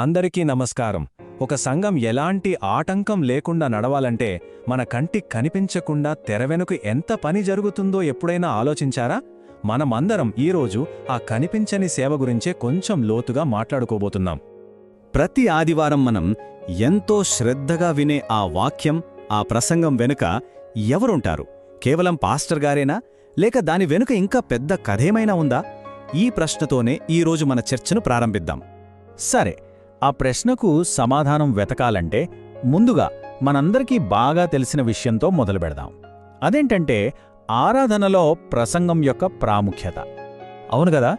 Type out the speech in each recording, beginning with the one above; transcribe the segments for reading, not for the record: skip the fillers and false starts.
అందరికీ నమస్కారం. ఒక సంఘం ఎలాంటి ఆటంకం లేకుండా నడవాలంటే మన కంటికి కనిపించకుండా తెర వెనుక ఎంత పని జరుగుతుందో ఎప్పుడైనా ఆలోచించారా? మనమందరం ఈరోజు ఆ కనిపించని సేవ గురించే కొంచెం లోతుగా మాట్లాడుకోబోతున్నాం. ప్రతి ఆదివారం మనం ఎంతో శ్రద్ధగా వినే ఆ వాక్యం, ఆ ప్రసంగం వెనుక ఎవరుంటారు? కేవలం పాస్టర్ గారేనా, లేక దాని వెనుక ఇంకా పెద్ద కథేమైనా ఉందా? ఈ ప్రశ్నతోనే ఈరోజు మన చర్చను ప్రారంభిద్దాం. సరే, ఆ ప్రశ్నకు సమాధానం వెతకాలంటే ముందుగా మనందరికీ బాగా తెలిసిన విషయంతో మొదలుపెడదాం. అదేంటంటే ఆరాధనలో ప్రసంగం యొక్క ప్రాముఖ్యత. అవును గదా,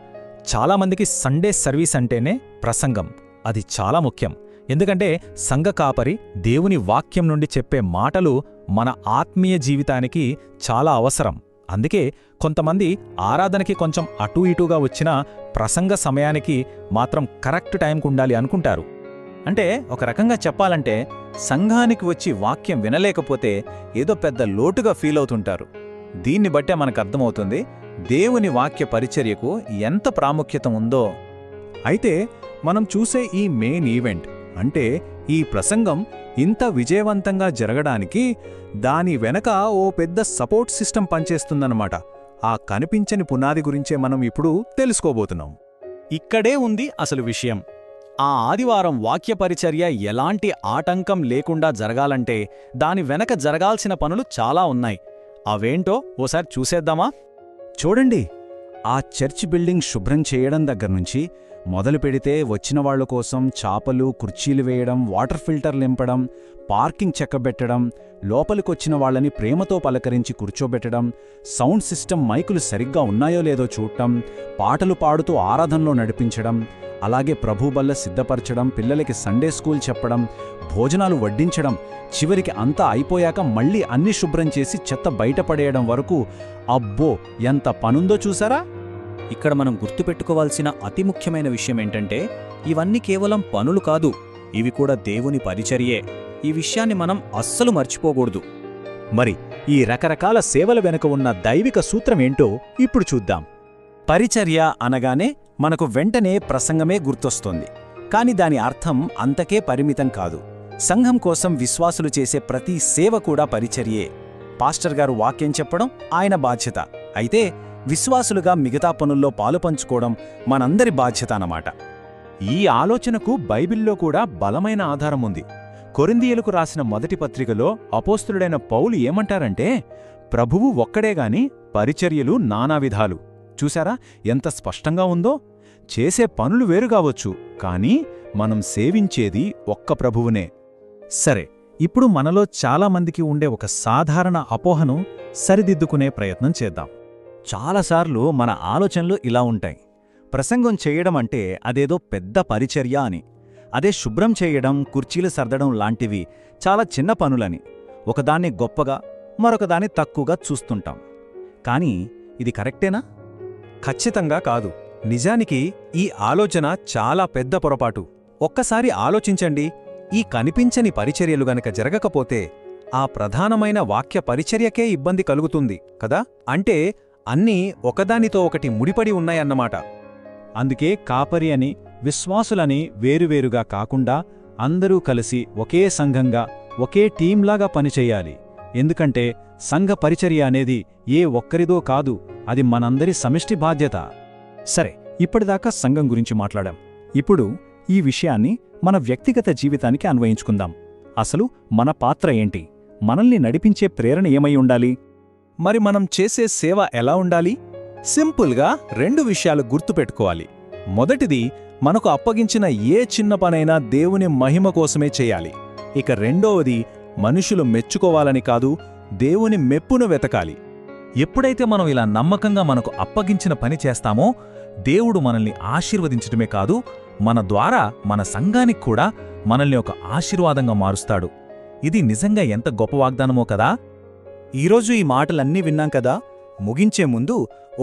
చాలామందికి సండే సర్వీస్ అంటేనే ప్రసంగం అది చాలా ముఖ్యం. ఎందుకంటే సంఘ కాపరి దేవుని వాక్యం నుండి చెప్పే మాటలు మన ఆత్మీయ జీవితానికి చాలా అవసరం. అందుకే కొంతమంది ఆరాధనకి కొంచెం అటూ ఇటూగా వచ్చినా ప్రసంగ సమయానికి మాత్రం కరెక్ట్ టైంకు ఉండాలి అనుకుంటారు. అంటే ఒక రకంగా చెప్పాలంటే సంఘానికి వచ్చి వాక్యం వినలేకపోతే ఏదో పెద్ద లోటుగా ఫీల్ అవుతుంటారు. దీన్ని బట్టే మనకు అర్థమవుతుంది దేవుని వాక్య పరిచర్యకు ఎంత ప్రాముఖ్యత ఉందో. అయితే మనం చూసే ఈ మెయిన్ ఈవెంట్ అంటే ఈ ప్రసంగం ఇంత విజయవంతంగా జరగడానికి దాని వెనక ఓ పెద్ద సపోర్ట్ సిస్టమ్ పనిచేస్తుందన్నమాట. ఆ కనిపించని పునాది గురించే మనం ఇప్పుడు తెలుసుకోబోతున్నాం. ఇక్కడే ఉంది అసలు విషయం. ఆ ఆదివారం వాక్య పరిచర్య ఎలాంటి ఆటంకం లేకుండా జరగాలంటే దాని వెనక జరగాల్సిన పనులు చాలా ఉన్నాయి. అవేంటో ఓసారి చూసేద్దామా? చూడండి, ఆ చర్చ్ బిల్డింగ్ శుభ్రం చేయడం దగ్గర్నుంచి మొదలు పెడితే వచ్చిన వాళ్ల కోసం చాపలు, కుర్చీలు వేయడం, వాటర్ ఫిల్టర్ నింపడం, పార్కింగ్ చెక్కబెట్టడం, లోపలికొచ్చిన వాళ్ళని ప్రేమతో పలకరించి కూర్చోబెట్టడం, సౌండ్ సిస్టమ్ మైకులు సరిగ్గా ఉన్నాయో లేదో చూడటం, పాటలు పాడుతూ ఆరాధనలో నడిపించడం, అలాగే ప్రభుబల్ల సిద్ధపరచడం, పిల్లలకి సండే స్కూల్ చెప్పడం, భోజనాలు వడ్డించడం, చివరికి అంతా అయిపోయాక మళ్ళీ అన్ని శుభ్రం చేసి చెత్త బయటపడేయడం వరకు అబ్బో ఎంత పనుందో చూసారా? ఇక్కడ మనం గుర్తుపెట్టుకోవాల్సిన అతి ముఖ్యమైన విషయమేంటంటే ఇవన్నీ కేవలం పనులు కాదు, ఇవి కూడా దేవుని పరిచర్యే. ఈ విషయాన్ని మనం అస్సలు మర్చిపోకూడదు. మరి ఈ రకరకాల సేవల వెనుక ఉన్న దైవిక సూత్రమేంటో ఇప్పుడు చూద్దాం. పరిచర్య అనగానే మనకు వెంటనే ప్రసంగమే గుర్తొస్తుంది. కాని దాని అర్థం అంతకే పరిమితం కాదు. సంఘం కోసం విశ్వాసులు చేసే ప్రతి సేవ కూడా పరిచర్యే. పాస్టర్ గారు వాక్యం చెప్పడం ఆయన బాధ్యత అయితే, విశ్వాసులుగా మిగతా పనుల్లో పాలుపంచుకోవడం మనందరి బాధ్యత అన్నమాట. ఈ ఆలోచనకు బైబిల్లో కూడా బలమైన ఆధారం ఉంది. కొరింథీయులకు రాసిన మొదటి పత్రికలో అపోస్తలుడైన పౌలు ఏమంటారంటే, ప్రభువు ఒక్కడేగాని పరిచర్యలు నానావిధాలు. చూశారా ఎంత స్పష్టంగా ఉందో? చేసే పనులు వేరుగావచ్చు, కానీ మనం సేవించేది ఒక్క ప్రభువునే. సరే, ఇప్పుడు మనలో చాలామందికి ఉండే ఒక సాధారణ అపోహను సరిదిద్దుకునే ప్రయత్నం చేద్దాం. చాలాసార్లు మన ఆలోచనలు ఇలా ఉంటాయి: ప్రసంగం చేయడం అంటే అదేదో పెద్ద పరిచర్య అని, అదే శుభ్రం చేయడం, కుర్చీలు సర్దడం లాంటివి చాలా చిన్న పనులని, ఒకదాన్ని గొప్పగా మరొకదాన్ని తక్కువగా చూస్తుంటాం. కానీ ఇది కరెక్టేనా? ఖచ్చితంగా కాదు. నిజానికి ఈ ఆలోచన చాలా పెద్ద పొరపాటు. ఒక్కసారి ఆలోచించండి, ఈ కనిపించని పరిచర్యలు గనక జరగకపోతే ఆ ప్రధానమైన వాక్య పరిచర్యకే ఇబ్బంది కలుగుతుంది కదా. అంటే అన్నీ ఒకదానితో ఒకటి ముడిపడి ఉన్నాయన్నమాట. అందుకే కాపరి అని, విశ్వాసులని వేరువేరుగా కాకుండా అందరూ కలిసి ఒకే సంఘంగా, ఒకే టీంలాగా పనిచెయ్యాలి. ఎందుకంటే సంఘ పరిచర్య అనేది ఏ ఒక్కరిదో కాదు, అది మనందరి సమిష్టి బాధ్యత. సరే, ఇప్పటిదాకా సంఘం గురించి మాట్లాడాం. ఇప్పుడు ఈ విషయాన్ని మన వ్యక్తిగత జీవితానికి అన్వయించుకుందాం. అసలు మన పాత్ర ఏంటి? మనల్ని నడిపించే ప్రేరణ ఏమై ఉండాలి? మరి మనం చేసే సేవ ఎలా ఉండాలి? సింపుల్గా 2 విషయాలు గుర్తుపెట్టుకోవాలి. మొదటిది, మనకు అప్పగించిన ఏ చిన్న పనైనా దేవుని మహిమ కోసమే చేయాలి. ఇక రెండవది, మనుషులు మెచ్చుకోవాలని కాదు, దేవుని మెప్పును వెతకాలి. ఎప్పుడైతే మనం ఇలా నమ్మకంగా మనకు అప్పగించిన పని చేస్తామో, దేవుడు మనల్ని ఆశీర్వదించడమే కాదు, మన ద్వారా మన సంఘానికి కూడా మనల్ని ఒక ఆశీర్వాదంగా మారుస్తాడు. ఇది నిజంగా ఎంత గొప్ప వాగ్దానమో కదా. ఈరోజు ఈ మాటలన్నీ విన్నాం కదా. ముగించే ముందు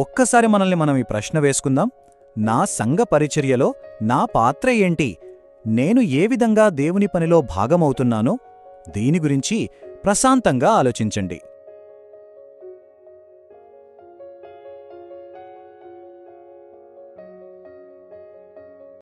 ఒక్కసారి మనల్ని మనం ఈ ప్రశ్న వేసుకుందాం: నా సంఘ పరిచర్యలో నా పాత్ర ఏంటి? నేను ఏ విధంగా దేవుని పనిలో భాగమవుతున్నానో? దీని గురించి ప్రశాంతంగా ఆలోచించండి.